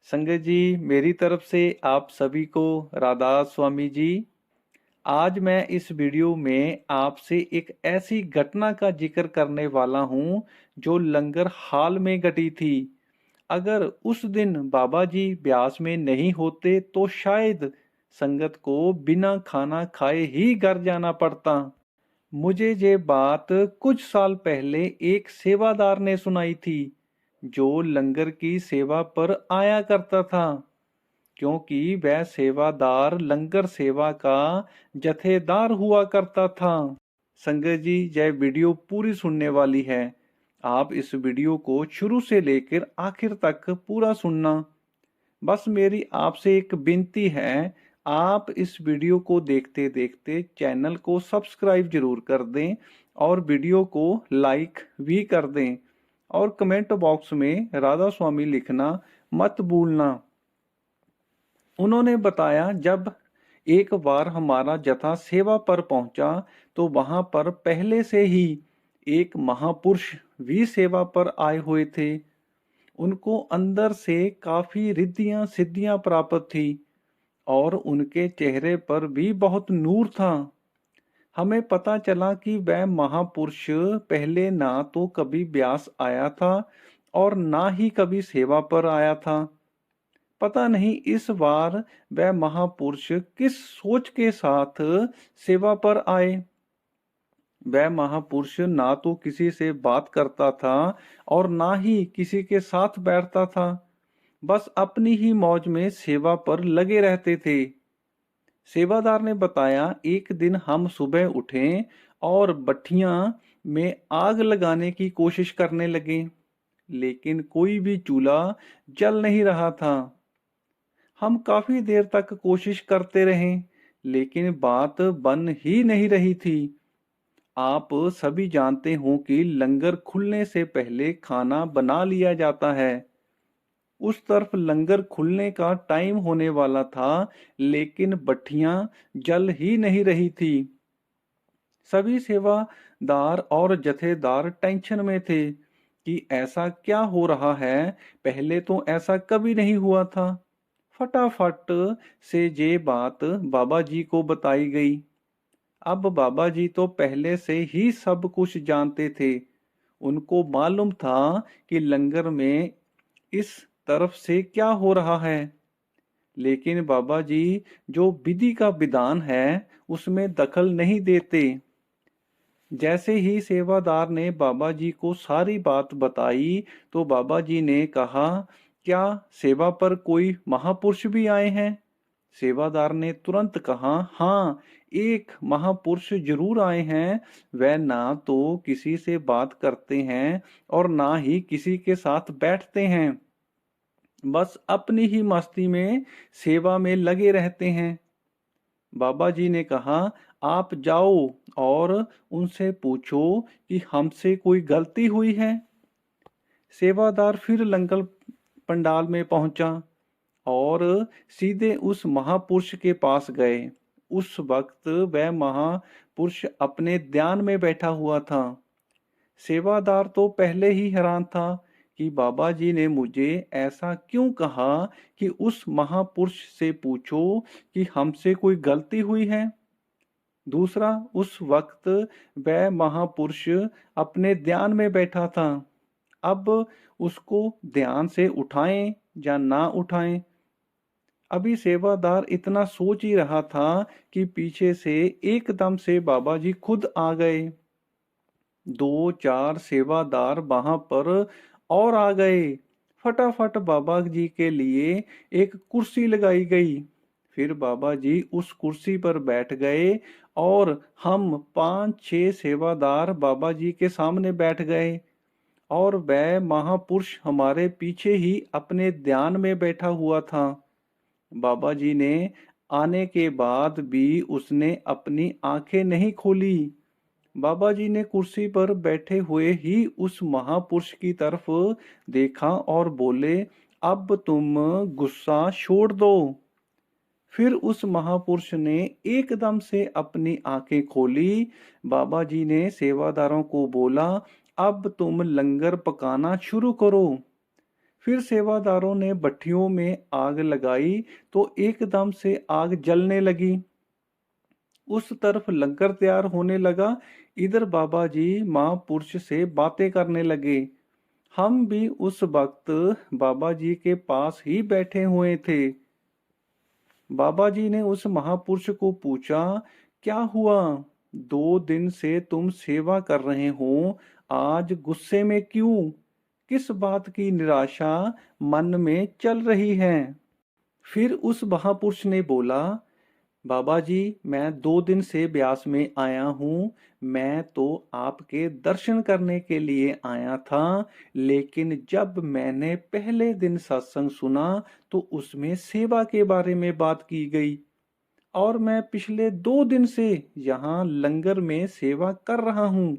संगत जी, मेरी तरफ से आप सभी को राधा स्वामी जी। आज मैं इस वीडियो में आपसे एक ऐसी घटना का जिक्र करने वाला हूं जो लंगर हाल में घटी थी। अगर उस दिन बाबा जी ब्यास में नहीं होते तो शायद संगत को बिना खाना खाए ही घर जाना पड़ता। मुझे ये बात कुछ साल पहले एक सेवादार ने सुनाई थी जो लंगर की सेवा पर आया करता था। क्योंकि वह सेवादार लंगर सेवा का जथेदार हुआ करता था। संगत जी, यह वीडियो पूरी सुनने वाली है। आप इस वीडियो को शुरू से लेकर आखिर तक पूरा सुनना। बस मेरी आपसे एक विनती है, आप इस वीडियो को देखते देखते चैनल को सब्सक्राइब जरूर कर दें और वीडियो को लाइक भी कर दें और कमेंट बॉक्स में राधा स्वामी लिखना मत भूलना। उन्होंने बताया, जब एक बार हमारा जथा सेवा पर पहुंचा तो वहां पर पहले से ही एक महापुरुष भी सेवा पर आए हुए थे। उनको अंदर से काफी रिद्धियां सिद्धियां प्राप्त थी और उनके चेहरे पर भी बहुत नूर था। हमें पता चला कि वह महापुरुष पहले ना तो कभी ब्यास आया था और ना ही कभी सेवा पर आया था। पता नहीं इस बार वह महापुरुष किस सोच के साथ सेवा पर आए। वह महापुरुष ना तो किसी से बात करता था और ना ही किसी के साथ बैठता था। बस अपनी ही मौज में सेवा पर लगे रहते थे। सेवादार ने बताया, एक दिन हम सुबह उठे और भट्ठियां में आग लगाने की कोशिश करने लगे, लेकिन कोई भी चूल्हा जल नहीं रहा था। हम काफी देर तक कोशिश करते रहे, लेकिन बात बन ही नहीं रही थी। आप सभी जानते हो कि लंगर खुलने से पहले खाना बना लिया जाता है। उस तरफ लंगर खुलने का टाइम होने वाला था, लेकिन भट्ठियां जल ही नहीं रही थी। सभी सेवादार और जथेदार टेंशन में थे कि ऐसा क्या हो रहा है, पहले तो ऐसा कभी नहीं हुआ था। फटाफट से ये बात बाबा जी को बताई गई। अब बाबा जी तो पहले से ही सब कुछ जानते थे। उनको मालूम था कि लंगर में इस तरफ से क्या हो रहा है, लेकिन बाबा जी जो विधि का विधान है उसमें दखल नहीं देते। जैसे ही सेवादार ने बाबा जी को सारी बात बताई तो बाबा जी ने कहा, क्या सेवा पर कोई महापुरुष भी आए हैं? सेवादार ने तुरंत कहा, हाँ, एक महापुरुष जरूर आए हैं। वह ना तो किसी से बात करते हैं और ना ही किसी के साथ बैठते हैं, बस अपनी ही मस्ती में सेवा में लगे रहते हैं। बाबा जी ने कहा, आप जाओ और उनसे पूछो कि हमसे कोई गलती हुई है। सेवादार फिर लंगर पंडाल में पहुंचा और सीधे उस महापुरुष के पास गए। उस वक्त वह महापुरुष अपने ध्यान में बैठा हुआ था। सेवादार तो पहले ही हैरान था कि बाबा जी ने मुझे ऐसा क्यों कहा कि उस महापुरुष से पूछो कि हमसे कोई गलती हुई है। दूसरा, उस वक्त वह महापुरुष अपने ध्यान में बैठा था। अब उसको ध्यान से उठाएं या ना उठाएं। अभी सेवादार इतना सोच ही रहा था कि पीछे से एकदम से बाबा जी खुद आ गए। दो चार सेवादार वहां पर और आ गए। फटाफट बाबा जी के लिए एक कुर्सी लगाई गई। फिर बाबा जी उस कुर्सी पर बैठ गए और हम पांच छह सेवादार बाबा जी के सामने बैठ गए और वह महापुरुष हमारे पीछे ही अपने ध्यान में बैठा हुआ था। बाबा जी ने आने के बाद भी उसने अपनी आंखें नहीं खोली। बाबा जी ने कुर्सी पर बैठे हुए ही उस महापुरुष की तरफ देखा और बोले, अब तुम गुस्सा छोड़ दो। फिर उस महापुरुष ने एकदम से अपनी आंखें खोली। बाबा जी ने सेवादारों को बोला, अब तुम लंगर पकाना शुरू करो। फिर सेवादारों ने भट्ठियों में आग लगाई तो एकदम से आग जलने लगी। उस तरफ लंगर तैयार होने लगा, इधर बाबा जी महापुरुष से बातें करने लगे। हम भी उस वक्त बाबा जी के पास ही बैठे हुए थे। बाबा जी ने उस महापुरुष को पूछा, क्या हुआ? 2 दिन से तुम सेवा कर रहे हो, आज गुस्से में क्यों? किस बात की निराशा मन में चल रही है? फिर उस महापुरुष ने बोला, बाबा जी, मैं 2 दिन से ब्यास में आया हूँ। मैं तो आपके दर्शन करने के लिए आया था, लेकिन जब मैंने पहले दिन सत्संग सुना तो उसमें सेवा के बारे में बात की गई, और मैं पिछले 2 दिन से यहाँ लंगर में सेवा कर रहा हूँ,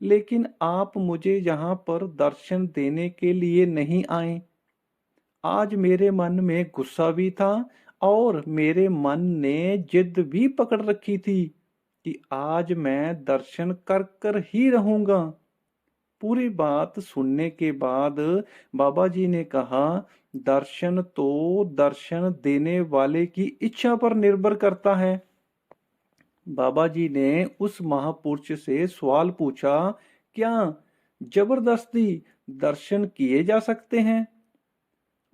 लेकिन आप मुझे यहाँ पर दर्शन देने के लिए नहीं आए। आज मेरे मन में गुस्सा भी था और मेरे मन ने जिद भी पकड़ रखी थी कि आज मैं दर्शन कर कर ही रहूंगा। पूरी बात सुनने के बाद बाबा जी ने कहा, दर्शन तो दर्शन देने वाले की इच्छा पर निर्भर करता है। बाबा जी ने उस महापुरुष से सवाल पूछा, क्या जबरदस्ती दर्शन किए जा सकते हैं?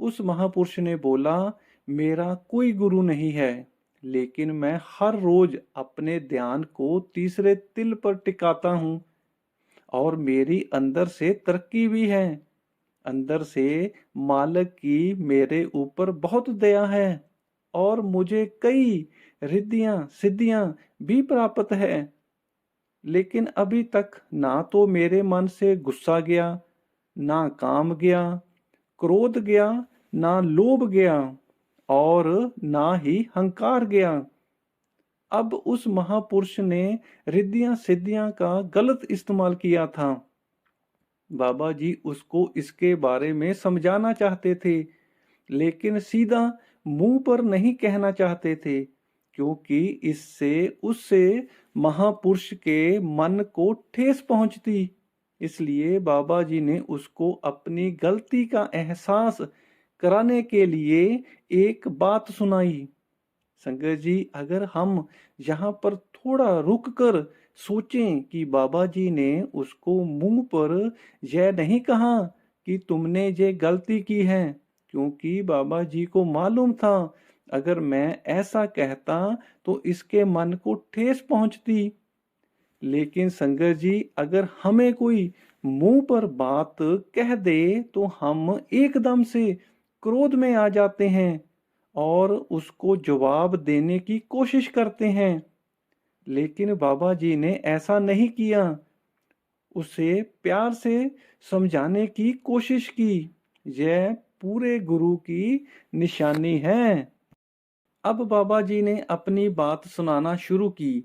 उस महापुरुष ने बोला, मेरा कोई गुरु नहीं है, लेकिन मैं हर रोज अपने ध्यान को तीसरे तिल पर टिकाता हूँ, और मेरी अंदर से तरक्की भी है। अंदर से मालिक की मेरे ऊपर बहुत दया है, और मुझे कई रिद्धियां सिद्धियां भी प्राप्त है। लेकिन अभी तक ना तो मेरे मन से गुस्सा गया, ना काम गया, क्रोध गया, ना लोभ गया, और ना ही हंकार गया। अब उस महापुरुष ने रिद्धियां सिद्धियां का गलत इस्तेमाल किया था। बाबा जी उसको इसके बारे में समझाना चाहते थे, लेकिन सीधा मुंह पर नहीं कहना चाहते थे, क्योंकि इससे उससे महापुरुष के मन को ठेस पहुंचती। इसलिए बाबा जी ने उसको अपनी गलती का एहसास कराने के लिए एक बात सुनाई। संगत जी, अगर हम यहाँ पर थोड़ा रुक कर सोचें कि बाबा जी ने उसको मुंह पर यह नहीं कहा कि तुमने ये गलती की है, क्योंकि बाबा जी को मालूम था अगर मैं ऐसा कहता तो इसके मन को ठेस पहुंचती। लेकिन संगत जी, अगर हमें कोई मुंह पर बात कह दे तो हम एकदम से क्रोध में आ जाते हैं और उसको जवाब देने की कोशिश करते हैं। लेकिन बाबा जी ने ऐसा नहीं किया, उसे प्यार से समझाने की कोशिश की। यह पूरे गुरु की निशानी है। अब बाबा जी ने अपनी बात सुनाना शुरू की।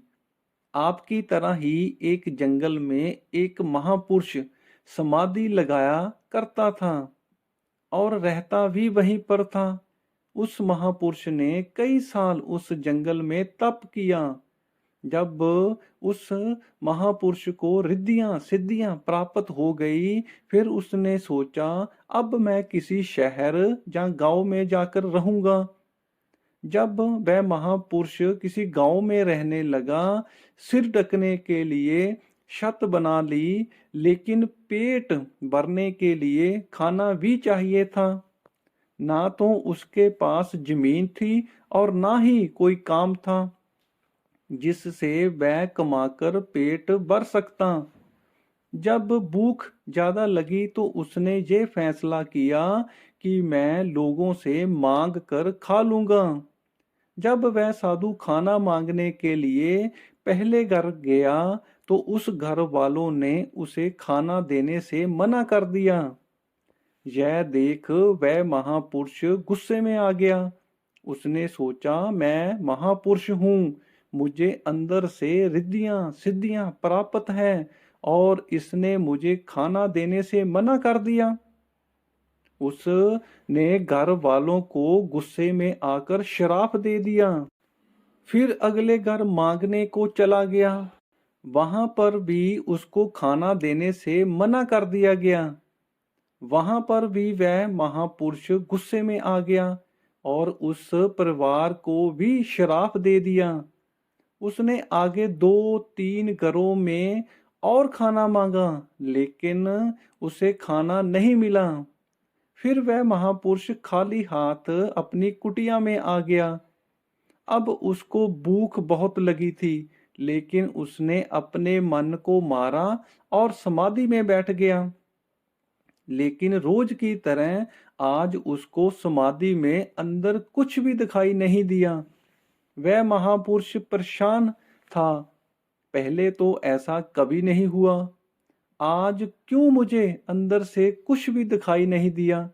आपकी तरह ही एक जंगल में एक महापुरुष समाधि लगाया करता था और रहता भी वहीं पर था। उस महापुरुष ने कई साल उस जंगल में तप किया। जब उस महापुरुष को रिद्धियां सिद्धियां प्राप्त हो गई, फिर उसने सोचा, अब मैं किसी शहर या गांव में जाकर रहूंगा। जब वह महापुरुष किसी गांव में रहने लगा, सिर ढकने के लिए छत बना ली, लेकिन पेट भरने के लिए खाना भी चाहिए था। ना तो उसके पास जमीन थी और ना ही कोई काम था जिससे वह कमाकर पेट भर सकता। जब भूख ज्यादा लगी तो उसने ये फैसला किया कि मैं लोगों से मांग कर खा लूंगा। जब वह साधु खाना मांगने के लिए पहले घर गया तो उस घर वालों ने उसे खाना देने से मना कर दिया। यह देख वह महापुरुष गुस्से में आ गया। उसने सोचा, मैं महापुरुष हूँ, मुझे अंदर से रिद्धियां सिद्धियां प्राप्त हैं, और इसने मुझे खाना देने से मना कर दिया। उसने घर वालों को गुस्से में आकर श्राप दे दिया। फिर अगले घर मांगने को चला गया, वहां पर भी उसको खाना देने से मना कर दिया गया। वहां पर भी वह महापुरुष गुस्से में आ गया और उस परिवार को भी श्राप दे दिया। उसने आगे 2-3 घरों में और खाना मांगा, लेकिन उसे खाना नहीं मिला। फिर वह महापुरुष खाली हाथ अपनी कुटिया में आ गया। अब उसको भूख बहुत लगी थी, लेकिन उसने अपने मन को मारा और समाधि में बैठ गया। लेकिन रोज की तरह आज उसको समाधि में अंदर कुछ भी दिखाई नहीं दिया। वह महापुरुष परेशान था। पहले तो ऐसा कभी नहीं हुआ, आज क्यों मुझे अंदर से कुछ भी दिखाई नहीं दिया।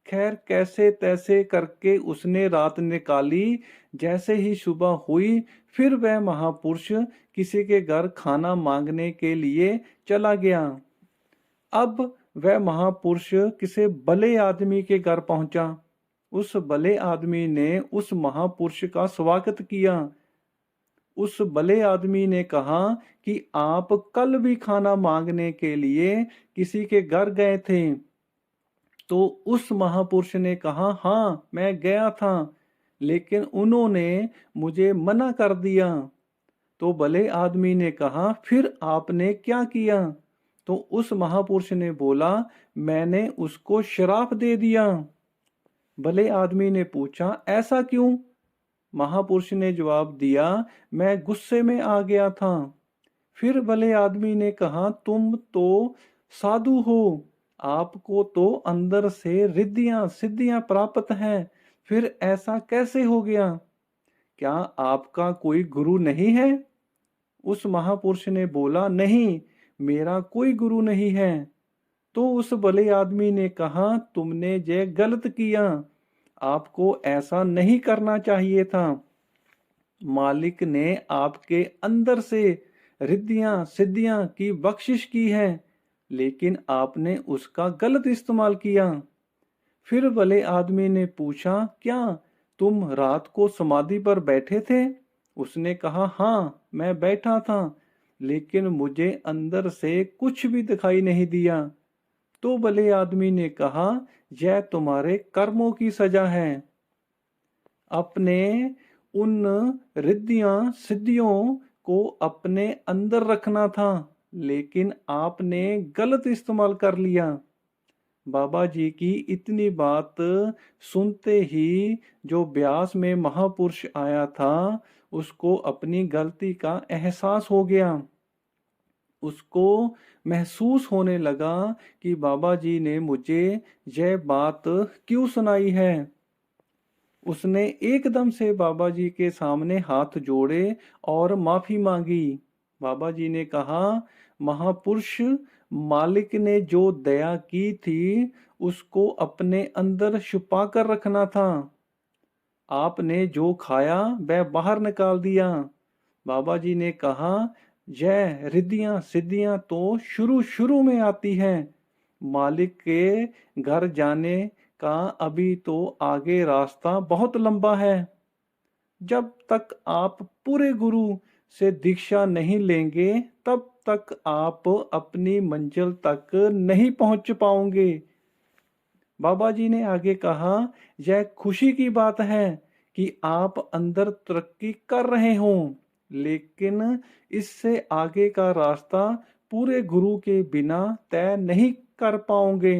खैर कैसे तैसे करके उसने रात निकाली। जैसे ही सुबह हुई, फिर वह महापुरुष किसी के घर खाना मांगने के लिए चला गया। अब वह महापुरुष किसी भले आदमी के घर पहुंचा। उस भले आदमी ने उस महापुरुष का स्वागत किया। उस भले आदमी ने कहा कि आप कल भी खाना मांगने के लिए किसी के घर गए थे। तो उस महापुरुष ने कहा, हाँ मैं गया था, लेकिन उन्होंने मुझे मना कर दिया। तो भले आदमी ने कहा, फिर आपने क्या किया? तो उस महापुरुष ने बोला, मैंने उसको श्राप दे दिया। भले आदमी ने पूछा, ऐसा क्यों? महापुरुष ने जवाब दिया, मैं गुस्से में आ गया था। फिर भले आदमी ने कहा, तुम तो साधु हो, आपको तो अंदर से रिद्धियां सिद्धियां प्राप्त हैं, फिर ऐसा कैसे हो गया? क्या आपका कोई गुरु नहीं है? उस महापुरुष ने बोला, नहीं, मेरा कोई गुरु नहीं है। तो उस भले आदमी ने कहा, तुमने ये गलत किया, आपको ऐसा नहीं करना चाहिए था। मालिक ने आपके अंदर से रिद्धियां सिद्धियां की बख्शिश की है, लेकिन आपने उसका गलत इस्तेमाल किया। फिर भले आदमी ने पूछा, क्या तुम रात को समाधि पर बैठे थे? उसने कहा, हाँ मैं बैठा था, लेकिन मुझे अंदर से कुछ भी दिखाई नहीं दिया। तो भले आदमी ने कहा, यह तुम्हारे कर्मों की सजा है। अपने उन रिद्धियां सिद्धियों को अपने अंदर रखना था, लेकिन आपने गलत इस्तेमाल कर लिया। बाबा जी की इतनी बात सुनते ही जो ब्यास में महापुरुष आया था, उसको अपनी गलती का एहसास हो गया। उसको महसूस होने लगा कि बाबा जी ने मुझे यह बात क्यों सुनाई है। उसने एकदम से बाबा जी के सामने हाथ जोड़े और माफी मांगी। बाबा जी ने कहा, महापुरुष, मालिक ने जो दया की थी उसको अपने अंदर छुपा कर रखना था। आपने जो खाया वह बाहर निकाल दिया। बाबा जी ने कहा, यह रिद्धियां सिद्धियां तो शुरू शुरू में आती हैं, मालिक के घर जाने का अभी तो आगे रास्ता बहुत लंबा है। जब तक आप पूरे गुरु से दीक्षा नहीं लेंगे, तब तक आप अपनी मंजिल तक नहीं पहुंच पाओगे। बाबा जी ने आगे कहा, यह खुशी की बात है कि आप अंदर तरक्की कर रहे हो, लेकिन इससे आगे का रास्ता पूरे गुरु के बिना तय नहीं कर पाओगे।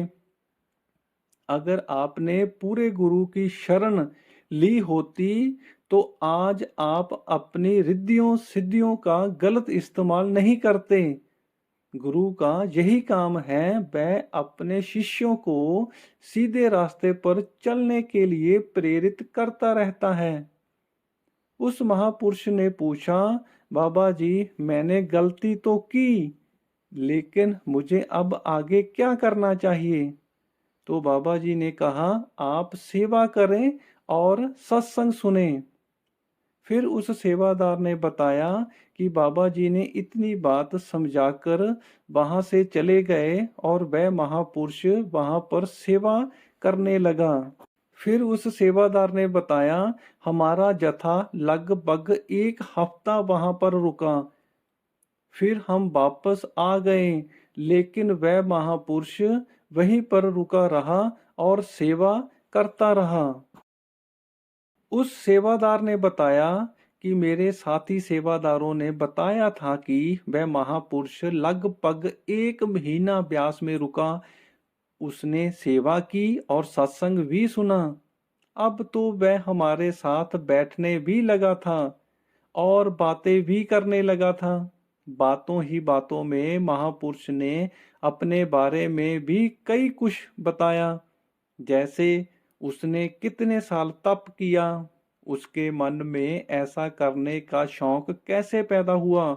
अगर आपने पूरे गुरु की शरण ली होती तो आज आप अपनी रिद्धियों सिद्धियों का गलत इस्तेमाल नहीं करते। गुरु का यही काम है, वह अपने शिष्यों को सीधे रास्ते पर चलने के लिए प्रेरित करता रहता है। उस महापुरुष ने पूछा, बाबा जी मैंने गलती तो की, लेकिन मुझे अब आगे क्या करना चाहिए? तो बाबा जी ने कहा, आप सेवा करें और सत्संग सुने। फिर उस सेवादार ने बताया कि बाबा जी ने इतनी बात समझाकर वहां से चले गए और वह महापुरुष वहां पर सेवा करने लगा। फिर उस सेवादार ने बताया, हमारा जथा लगभग 1 हफ्ता वहां पर रुका। फिर हम वापस आ गए, लेकिन वह महापुरुष वहीं पर रुका रहा और सेवा करता रहा। उस सेवादार ने बताया कि मेरे साथी सेवादारों ने बताया था कि वह महापुरुष लगभग 1 महीना ब्यास में रुका। उसने सेवा की और सत्संग भी सुना। अब तो वह हमारे साथ बैठने भी लगा था और बातें भी करने लगा था। बातों ही बातों में महापुरुष ने अपने बारे में भी कई कुछ बताया, जैसे उसने कितने साल तप किया, उसके मन में ऐसा करने का शौक कैसे पैदा हुआ,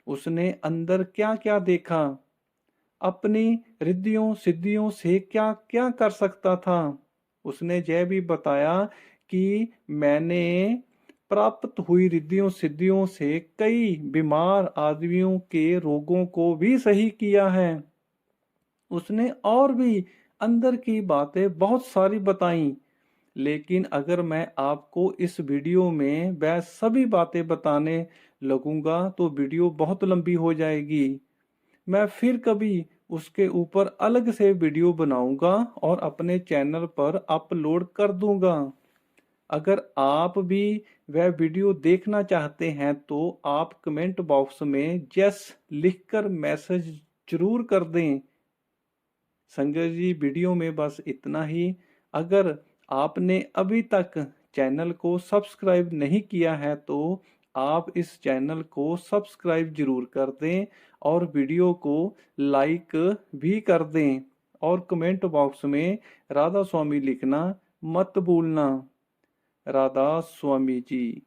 उसने अंदर क्या क्या देखा, अपनी रिद्धियों सिद्धियों से क्या क्या कर सकता था। उसने यह भी बताया कि मैंने प्राप्त हुई रिद्धियों सिद्धियों से कई बीमार आदमियों के रोगों को भी सही किया है। उसने और भी अंदर की बातें बहुत सारी बताई, लेकिन अगर मैं आपको इस वीडियो में वह सभी बातें बताने लगूंगा तो वीडियो बहुत लंबी हो जाएगी। मैं फिर कभी उसके ऊपर अलग से वीडियो बनाऊंगा और अपने चैनल पर अपलोड कर दूंगा। अगर आप भी वह वीडियो देखना चाहते हैं तो आप कमेंट बॉक्स में यस लिखकर मैसेज जरूर कर दें। संजय जी, वीडियो में बस इतना ही। अगर आपने अभी तक चैनल को सब्सक्राइब नहीं किया है तो आप इस चैनल को सब्सक्राइब जरूर कर दें और वीडियो को लाइक भी कर दें और कमेंट बॉक्स में राधा स्वामी लिखना मत भूलना। राधा स्वामी जी।